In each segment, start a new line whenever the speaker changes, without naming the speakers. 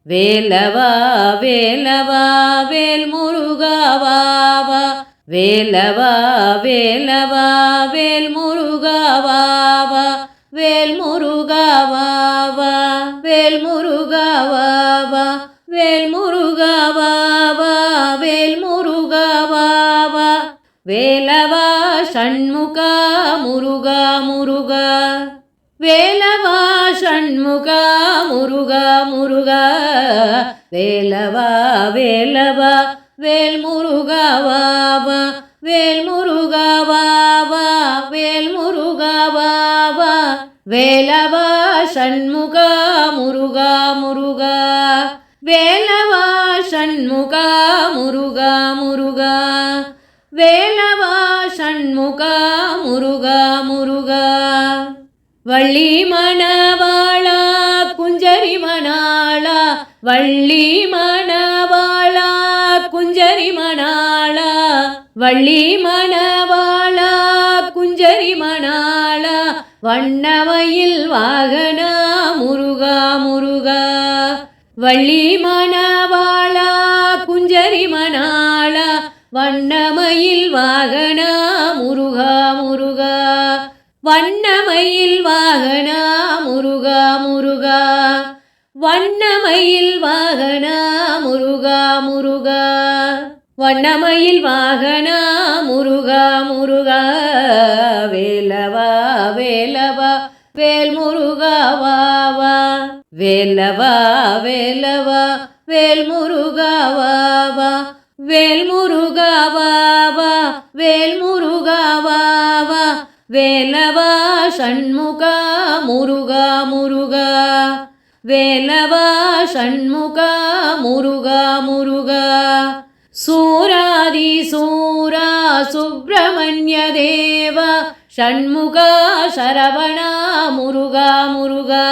வேலவா வேலவா வேல் முருகாவா வேலவா வேலவா வேல் முருகாவா வேல் முருகாவா வேல் முருகாவா வேல் முருகாவா வேல் முருகாவா வேலவா ஷண்முகா முருகா முருகா வேலவா ஷண்முகா முருகா முருகா வேலவா வேலவா வேல் முருகாவா வேல் முருகாவா வேல் முருகாவா வேலவா ஷண்முகா முருகா முருகா வேலவா ஷண்முகா முருகா முருகா வேலவா ஷண்முகா முருகா முருகா வள்ளி மணவாளா குஞ்சரி மணாளா வள்ளி மணவாளா குஞ்சரி மணாளா வள்ளி மணவாளா குஞ்சரி மணாளா வண்ணமயில் வாகனா முருகா முருகா வள்ளி மணவாளா குஞ்சரி மணாளா வண்ணமயில் வாகனா முருகா முருகா வண்ணமயில் வாகனா முருகா முருகா வண்ணமயில் வாகனா முருகா முருகா வண்ணமயில் வாகனா முருகா முருகா வேலவா வேலவா வேல் முருகாவா வேலவா வேலவா வேல் முருகாவா வேல் முருகாவா வேல் முருகாவா வேலவா ஷண்முகா முருகா முருகா வேலவா ஷண்முகா முருகா முருகா சூராதி சூரா சுப்பிரமணிய தேவா ஷண்முகா சரவணா முருகா முருகா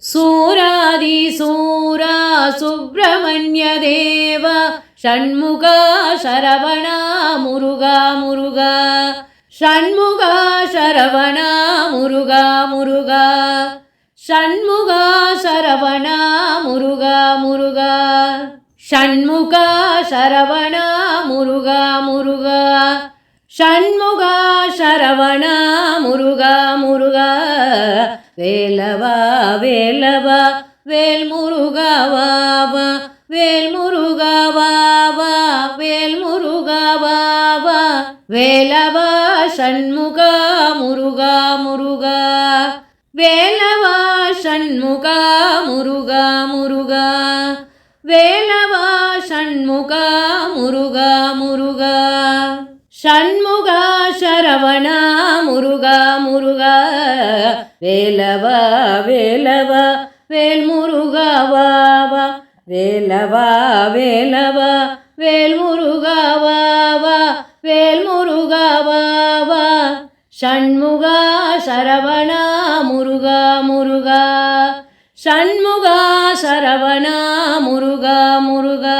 சூராதி சூரா சுப்பிரமணிய தேவா ஷண்முகா சரவணா முருகா முருகா ஷண்முகா சரவணா முருகா முருகா ஷண்முகா சரவணா முருகா முருகா ஷண்முகா சரவணா முருகா முருகா ஷண்முகா சரவணா முருகா முருகா வேலவா வேலவா வேல் முருகாவா வேல் முருகாவா வேல் முருகாவா வேலவா ஷண்முகா முருகா முருகா வேலவா ஷண்முகா முருகா முருகா வேலவா ஷண்முகா முருகா முருகா ஷண்முகா சரவணா முருகா முருகா வேலவா வேலவா வேல் முருகாவா வேலவா வேலவா வேல் முருகாவா வேல் முருகாவா ஷண்முகா சரவணா முருகா முருகா ஷண்முகா சரவணா முருகா முருகா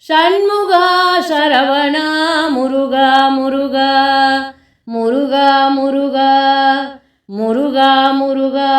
ஷண்முகா சரவணா முருகா முருகா முருகா முருகா முருகா முருகா